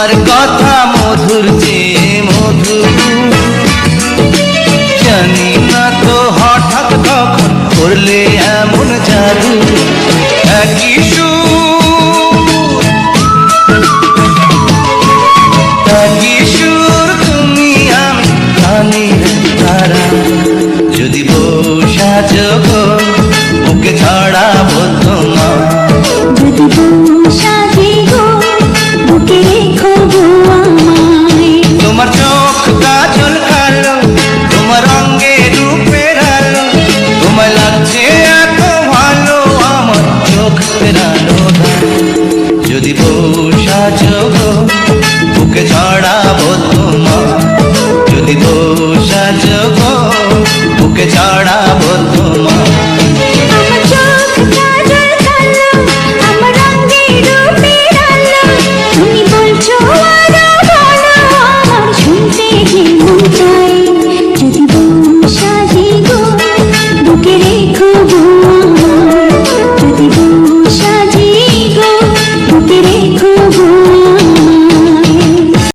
তোমার কথা মধুর চেয়ে মধুর, জানি না তো হঠাৎ কখন করলে এমন জাদু। একই সুর, একই সুর, তুমি আমি প্রাণের তারা। যদি বউ সাজো গো, বুকে ছড়াবো তোমার। যদি বউ সাজে গো, বুকে রেখো গো আমায়। তোমার চোখ কাজল কালো, তোমার অঙ্গে রূপের আলো, তোমায় লাগছে এত ভালো আমার চোখ ফেরানো দায়। যদি বউ সাজো গো, বুকে ছড়াবো তোমার। যদি বউ সাজো